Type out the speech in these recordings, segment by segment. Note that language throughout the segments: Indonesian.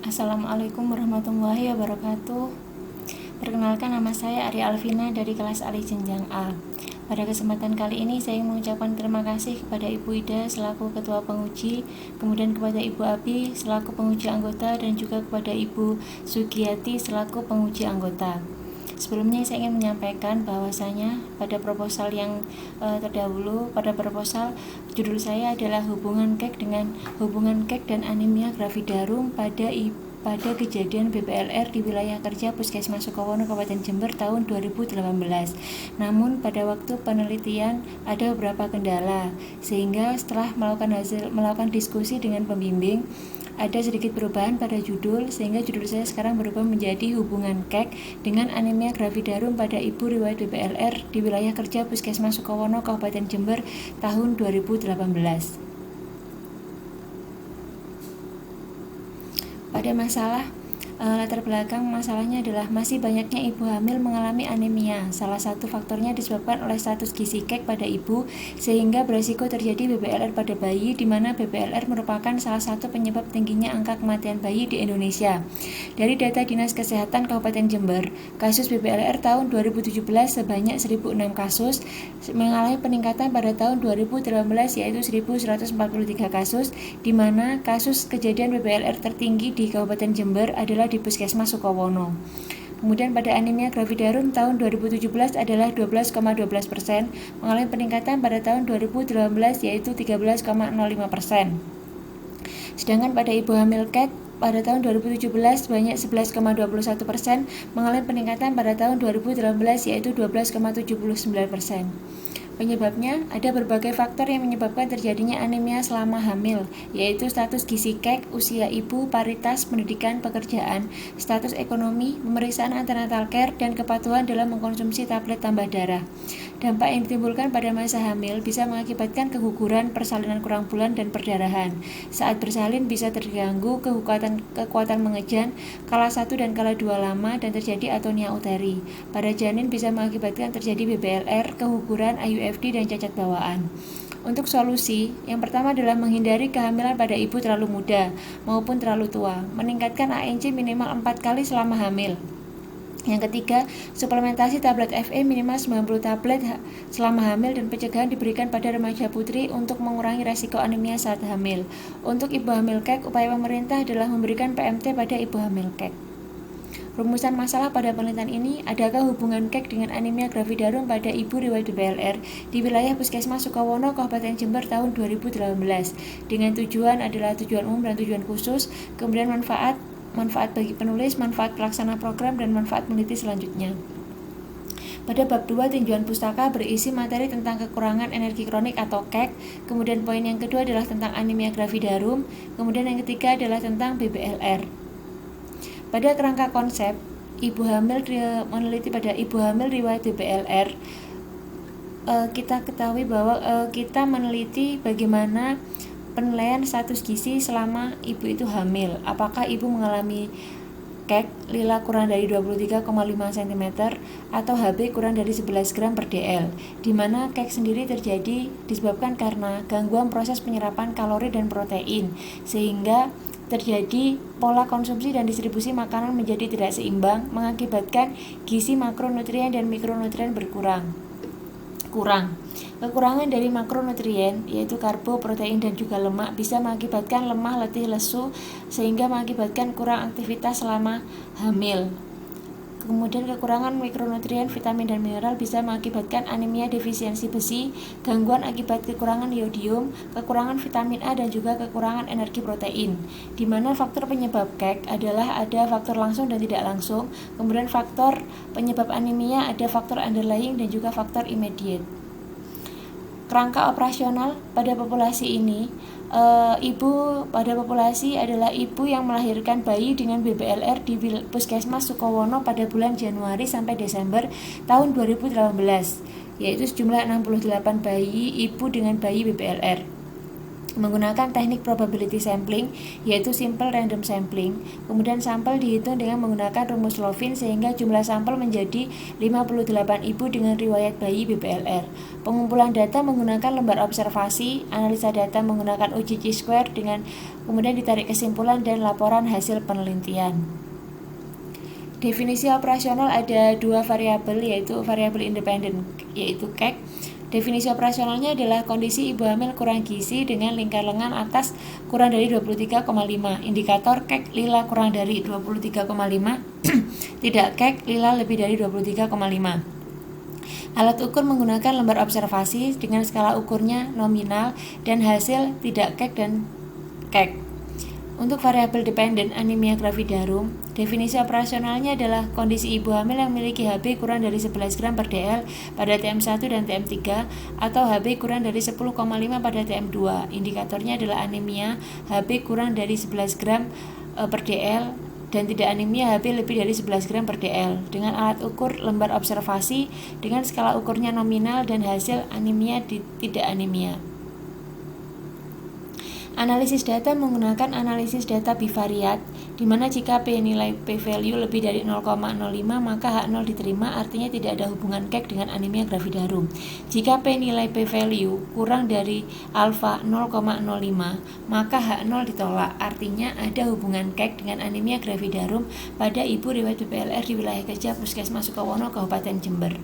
Assalamualaikum warahmatullahi wabarakatuh. Perkenalkan, nama saya Ari Alvina dari kelas Ali Jenjang A. Pada kesempatan kali ini saya ingin mengucapkan terima kasih kepada Ibu Ida selaku Ketua Penguji, kemudian kepada Ibu Abi selaku penguji anggota, dan juga kepada Ibu Sugiyati selaku penguji anggota. Sebelumnya saya ingin menyampaikan bahwasanya pada proposal yang terdahulu, pada proposal judul saya adalah hubungan KEK dan anemia gravidarum pada kejadian BPLR di wilayah kerja Puskesmas Sukowono Kabupaten Jember tahun 2018. Namun pada waktu penelitian ada beberapa kendala, sehingga setelah melakukan diskusi dengan pembimbing, ada sedikit perubahan pada judul, sehingga judul saya sekarang berubah menjadi hubungan KEK dengan anemia gravidarum pada ibu riwayat BPLR di wilayah kerja Puskesmas Sukowono Kabupaten Jember tahun 2018. Pada masalah latar belakang masalahnya adalah masih banyaknya ibu hamil mengalami anemia. Salah satu faktornya disebabkan oleh status gizi KEK pada ibu, sehingga beresiko terjadi BPLR pada bayi, di mana BPLR merupakan salah satu penyebab tingginya angka kematian bayi di Indonesia. Dari data Dinas Kesehatan Kabupaten Jember, kasus BPLR tahun 2017 sebanyak 1.006 kasus, mengalami peningkatan pada tahun 2018 yaitu 1.143 kasus, di mana kasus kejadian BPLR tertinggi di Kabupaten Jember adalah di Puskesmas Sukowono. Kemudian pada anemia gravidarum tahun 2017 adalah 12,12%, mengalami peningkatan pada tahun 2018 yaitu 13,05%. Sedangkan pada ibu hamil KEK pada tahun 2017 sebanyak 11,21%, mengalami peningkatan pada tahun 2018 yaitu 12,79%. Penyebabnya, ada berbagai faktor yang menyebabkan terjadinya anemia selama hamil, yaitu status gizi KEK, usia ibu, paritas, pendidikan, pekerjaan, status ekonomi, pemeriksaan antenatal care, dan kepatuhan dalam mengkonsumsi tablet tambah darah. Dampak yang ditimbulkan pada masa hamil bisa mengakibatkan keguguran, persalinan kurang bulan, dan perdarahan. Saat bersalin bisa terganggu kekuatan mengejan, kala 1 dan kala 2 lama, dan terjadi atonia uteri. Pada janin bisa mengakibatkan terjadi BPLR, keguguran, IUFD, dan cacat bawaan. Untuk solusi, yang pertama adalah menghindari kehamilan pada ibu terlalu muda maupun terlalu tua, meningkatkan ANC minimal 4 kali selama hamil. Yang ketiga, suplementasi tablet FE minimal 90 tablet selama hamil, dan pencegahan diberikan pada remaja putri untuk mengurangi resiko anemia saat hamil. Untuk ibu hamil KEK, upaya pemerintah adalah memberikan PMT pada ibu hamil KEK. Rumusan masalah pada penelitian ini, adakah hubungan KEK dengan anemia gravidarum pada ibu riwayat BPLR di wilayah Puskesmas Sukowono Kabupaten Jember tahun 2018, dengan tujuan adalah tujuan umum dan tujuan khusus, kemudian manfaat bagi penulis, manfaat pelaksana program, dan manfaat peneliti selanjutnya. Pada bab 2 tinjauan pustaka berisi materi tentang kekurangan energi kronik atau KEK, kemudian poin yang kedua adalah tentang anemia gravidarum, kemudian yang ketiga adalah tentang BPLR. Pada kerangka konsep, meneliti pada ibu hamil riwayat BPLR, kita ketahui bahwa kita meneliti bagaimana penilaian status gizi selama ibu itu hamil. Apakah ibu mengalami KEK lila kurang dari 23,5 cm atau HB kurang dari 11 gram per DL, di mana KEK sendiri terjadi disebabkan karena gangguan proses penyerapan kalori dan protein, sehingga terjadi pola konsumsi dan distribusi makanan menjadi tidak seimbang, mengakibatkan gizi makronutrien dan mikronutrien kurang. Kekurangan dari makronutrien, yaitu karbo, protein, dan juga lemak, bisa mengakibatkan lemah, letih, lesu, sehingga mengakibatkan kurang aktivitas selama hamil. Kemudian kekurangan mikronutrien, vitamin, dan mineral bisa mengakibatkan anemia defisiensi besi, gangguan akibat kekurangan iodium, kekurangan vitamin A, dan juga kekurangan energi protein. Di mana faktor penyebab KEK adalah ada faktor langsung dan tidak langsung, kemudian faktor penyebab anemia ada faktor underlying dan juga faktor immediate. Kerangka operasional pada populasi ini, ibu pada populasi adalah ibu yang melahirkan bayi dengan BPLR di Puskesmas Sukowono pada bulan Januari sampai Desember tahun 2018, yaitu sejumlah 68 bayi ibu dengan bayi BPLR. menggunakan teknik probability sampling, yaitu simple random sampling. Kemudian sampel dihitung dengan menggunakan rumus Lovin sehingga jumlah sampel menjadi 58 ibu dengan riwayat bayi BPLR. Pengumpulan data menggunakan lembar observasi, analisa data menggunakan uji chi-square dengan kemudian ditarik kesimpulan dan laporan hasil penelitian. Definisi operasional ada dua variabel, yaitu variabel independen yaitu KEK. Definisi operasionalnya adalah kondisi ibu hamil kurang gizi dengan lingkar lengan atas kurang dari 23,5, indikator KEK lila kurang dari 23,5, tidak KEK lila lebih dari 23,5. Alat ukur menggunakan lembar observasi dengan skala ukurnya nominal dan hasil tidak KEK dan KEK. Untuk variabel dependen anemia gravidarum, definisi operasionalnya adalah kondisi ibu hamil yang memiliki HB kurang dari 11 gram per dl pada TM1 dan TM3 atau HB kurang dari 10,5 pada TM2. Indikatornya adalah anemia HB kurang dari 11 gram per dl dan tidak anemia HB lebih dari 11 gram per dl dengan alat ukur lembar observasi dengan skala ukurnya nominal dan hasil anemia tidak anemia. Analisis data menggunakan analisis data bivariat, di mana jika nilai p-value lebih dari 0,05 maka H0 diterima, artinya tidak ada hubungan KEK dengan anemia gravidarum. Jika nilai p-value kurang dari alfa 0,05 maka H0 ditolak, artinya ada hubungan KEK dengan anemia gravidarum pada ibu riwayat BPLR di wilayah kerja Puskesmas Sukowono, Kabupaten Jember.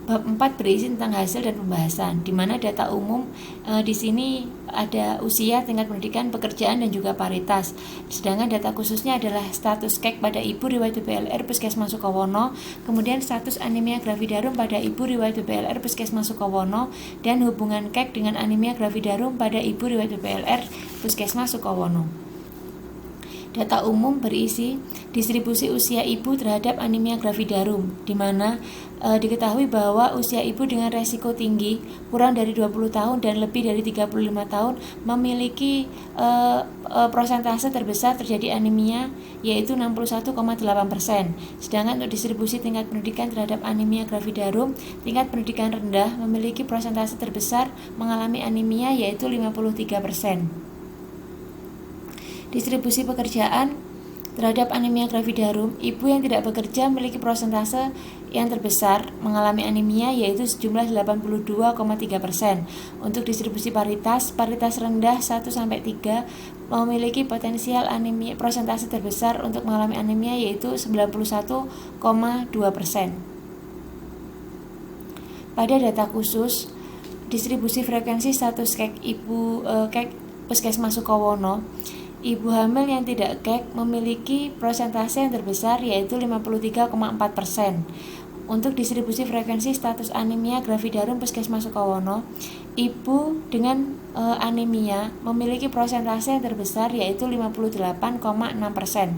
Bab 4 berisi tentang hasil dan pembahasan, di mana data umum di sini ada usia, tingkat pendidikan, pekerjaan, dan juga paritas. Sedangkan data khususnya adalah status KEK pada ibu riwayat BPLR Puskesmas Sukowono, kemudian status anemia gravidarum pada ibu riwayat BPLR Puskesmas Sukowono, dan hubungan KEK dengan anemia gravidarum pada ibu riwayat BPLR Puskesmas Sukowono. Data umum berisi distribusi usia ibu terhadap anemia gravidarum, di mana diketahui bahwa usia ibu dengan resiko tinggi kurang dari 20 tahun dan lebih dari 35 tahun memiliki persentase terbesar terjadi anemia, yaitu 61,8%. Sedangkan untuk distribusi tingkat pendidikan terhadap anemia gravidarum, tingkat pendidikan rendah memiliki persentase terbesar mengalami anemia, yaitu 53%. Distribusi pekerjaan terhadap anemia gravidarum, ibu yang tidak bekerja memiliki persentase yang terbesar mengalami anemia, yaitu sejumlah 82,3%. Untuk distribusi paritas rendah 1-3 memiliki potensial anemia persentase terbesar untuk mengalami anemia, yaitu 91,2%. Pada data khusus, distribusi frekuensi status KEK KEK Puskesmas Sukowono, ibu hamil yang tidak KEK memiliki persentase yang terbesar, yaitu 53,4%. Untuk distribusi frekuensi status anemia gravidarum Puskesmas Sukowono, ibu dengan anemia memiliki persentase yang terbesar, yaitu 58,6%.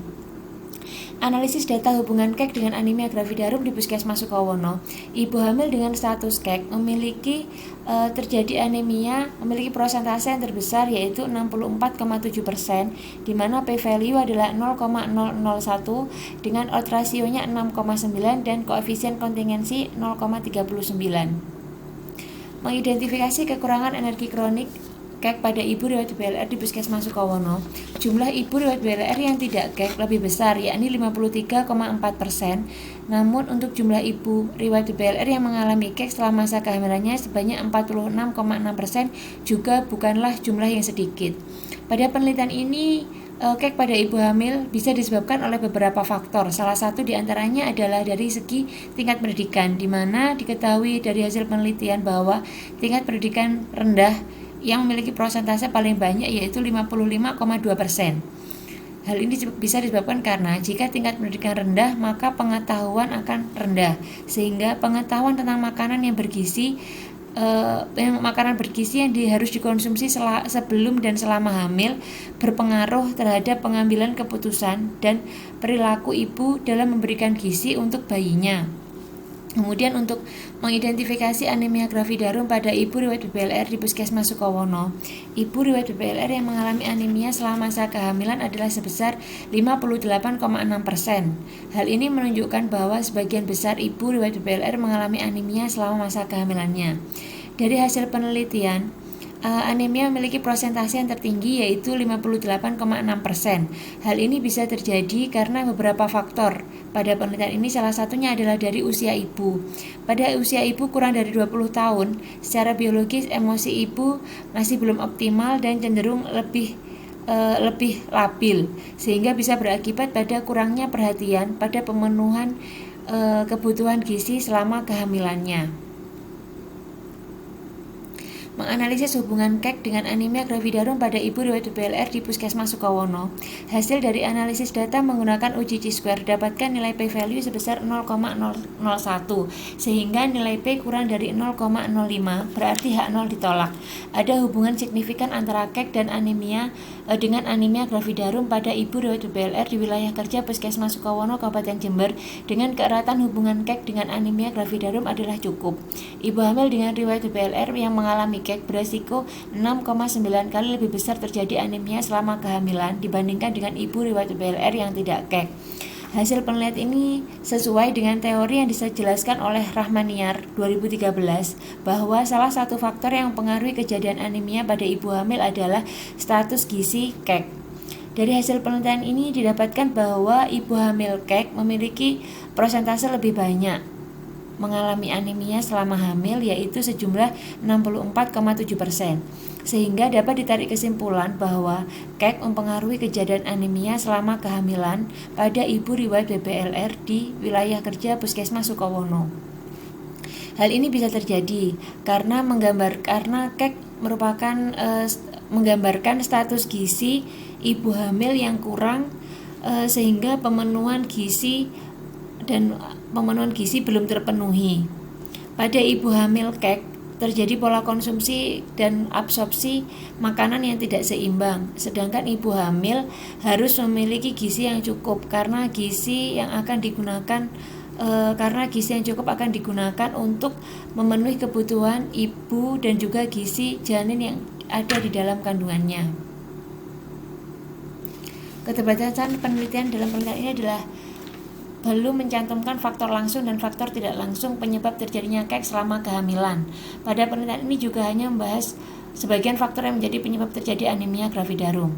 Analisis data hubungan KEK dengan anemia gravidarum di Puskesmas Sukowono, ibu hamil dengan status KEK memiliki terjadi anemia memiliki persentase yang terbesar, yaitu 64,7%, di mana p-value adalah 0,001 dengan odds rasionya 6,9 dan koefisien kontingensi 0,39. Mengidentifikasi kekurangan energi kronik KEK pada ibu riwayat BPLR di Puskesmas Sukowono, jumlah ibu riwayat BPLR yang tidak KEK lebih besar, yakni 53,4%. Namun untuk jumlah ibu riwayat BPLR yang mengalami KEK setelah masa kehamilannya sebanyak 46,6% juga bukanlah jumlah yang sedikit. Pada penelitian ini, KEK pada ibu hamil bisa disebabkan oleh beberapa faktor. Salah satu diantaranya adalah dari segi tingkat pendidikan, di mana diketahui dari hasil penelitian bahwa tingkat pendidikan rendah yang memiliki persentase paling banyak, yaitu 55,2%. Hal ini bisa disebabkan karena jika tingkat pendidikan rendah maka pengetahuan akan rendah, sehingga pengetahuan tentang makanan yang bergizi yang harus dikonsumsi sebelum dan selama hamil berpengaruh terhadap pengambilan keputusan dan perilaku ibu dalam memberikan gizi untuk bayinya. Kemudian untuk mengidentifikasi anemia gravidarum pada ibu riwayat BPLR di Puskesmas Sukowono, ibu riwayat BPLR yang mengalami anemia selama masa kehamilan adalah sebesar 58,6%. Hal ini menunjukkan bahwa sebagian besar ibu riwayat BPLR mengalami anemia selama masa kehamilannya. Dari hasil penelitian, anemia memiliki persentase yang tertinggi yaitu 58,6%. Hal ini bisa terjadi karena beberapa faktor. Pada penelitian ini salah satunya adalah dari usia ibu. Pada usia ibu kurang dari 20 tahun, secara biologis emosi ibu masih belum optimal dan cenderung lebih labil, sehingga bisa berakibat pada kurangnya perhatian pada pemenuhan kebutuhan gizi selama kehamilannya. Menganalisis hubungan KEK dengan anemia gravidarum pada ibu riwayat BPLR di Puskesmas Sukowono. Hasil dari analisis data menggunakan uji Chi-square dapatkan nilai p-value sebesar 0,001 sehingga nilai p kurang dari 0,05 berarti H0 ditolak. Ada hubungan signifikan antara KEK dan anemia dengan anemia gravidarum pada ibu riwayat BPLR di wilayah kerja Puskesmas Sukowono Kabupaten Jember dengan keeratan hubungan KEK dengan anemia gravidarum adalah cukup. Ibu hamil dengan riwayat BPLR yang mengalami KEK beresiko 6,9 kali lebih besar terjadi anemia selama kehamilan dibandingkan dengan ibu riwayat BPLR yang tidak KEK. Hasil penelitian ini sesuai dengan teori yang dijelaskan oleh Rahmaniar 2013 bahwa salah satu faktor yang mempengaruhi kejadian anemia pada ibu hamil adalah status gizi KEK. Dari hasil penelitian ini didapatkan bahwa ibu hamil KEK memiliki persentase lebih banyak mengalami anemia selama hamil yaitu sejumlah 64,7%, sehingga dapat ditarik kesimpulan bahwa KEK mempengaruhi kejadian anemia selama kehamilan pada ibu riwayat BPLR di wilayah kerja Puskesmas Sukowono. Hal ini bisa terjadi karena KEK merupakan menggambarkan status gizi ibu hamil yang kurang sehingga pemenuhan gizi belum terpenuhi. Pada ibu hamil KEK terjadi pola konsumsi dan absorpsi makanan yang tidak seimbang, sedangkan ibu hamil harus memiliki gizi yang cukup karena gizi yang cukup akan digunakan untuk memenuhi kebutuhan ibu dan juga gizi janin yang ada di dalam kandungannya. Keterbatasan penelitian dalam penelitian ini adalah belum mencantumkan faktor langsung dan faktor tidak langsung penyebab terjadinya KEK selama kehamilan. Pada penelitian ini juga hanya membahas sebagian faktor yang menjadi penyebab terjadi anemia gravidarum.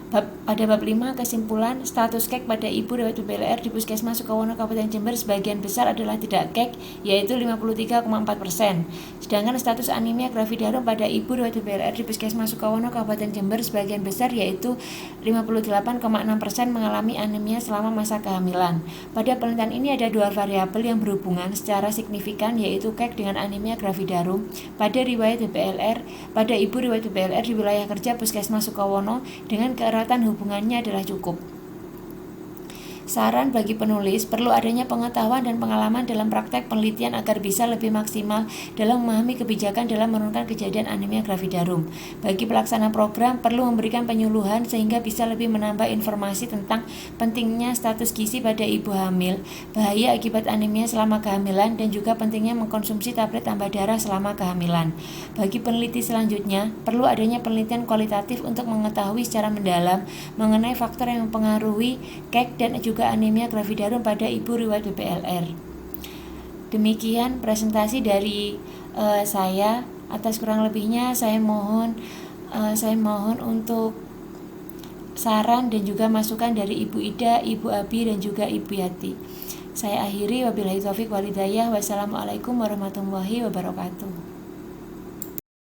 Pada bab 5, kesimpulan status KEK pada ibu riwayat BPLR di Puskesmas Sukowono Kabupaten Jember sebagian besar adalah tidak KEK yaitu 53,4%. Sedangkan status anemia gravidarum pada ibu riwayat BPLR di Puskesmas Sukowono Kabupaten Jember sebagian besar yaitu 58,6% mengalami anemia selama masa kehamilan. Pada penelitian ini ada dua variabel yang berhubungan secara signifikan yaitu KEK dengan anemia gravidarum pada riwayat BPLR pada ibu riwayat BPLR di wilayah kerja Puskesmas Sukowono dengan keeratan hubungannya adalah cukup. Saran bagi penulis, perlu adanya pengetahuan dan pengalaman dalam praktek penelitian agar bisa lebih maksimal dalam memahami kebijakan dalam menurunkan kejadian anemia gravidarum. Bagi pelaksana program, perlu memberikan penyuluhan sehingga bisa lebih menambah informasi tentang pentingnya status gizi pada ibu hamil, bahaya akibat anemia selama kehamilan, dan juga pentingnya mengkonsumsi tablet tambah darah selama kehamilan. Bagi peneliti selanjutnya, perlu adanya penelitian kualitatif untuk mengetahui secara mendalam mengenai faktor yang mempengaruhi KEK dan juga anemia gravidarum pada ibu riwayat BPLR. Demikian presentasi dari saya. Atas kurang lebihnya saya mohon untuk saran dan juga masukan dari Ibu Ida, Ibu Abi dan juga Ibu Yati. Saya akhiri, wabillahi taufiq walhidayah. Wassalamualaikum warahmatullahi wabarakatuh.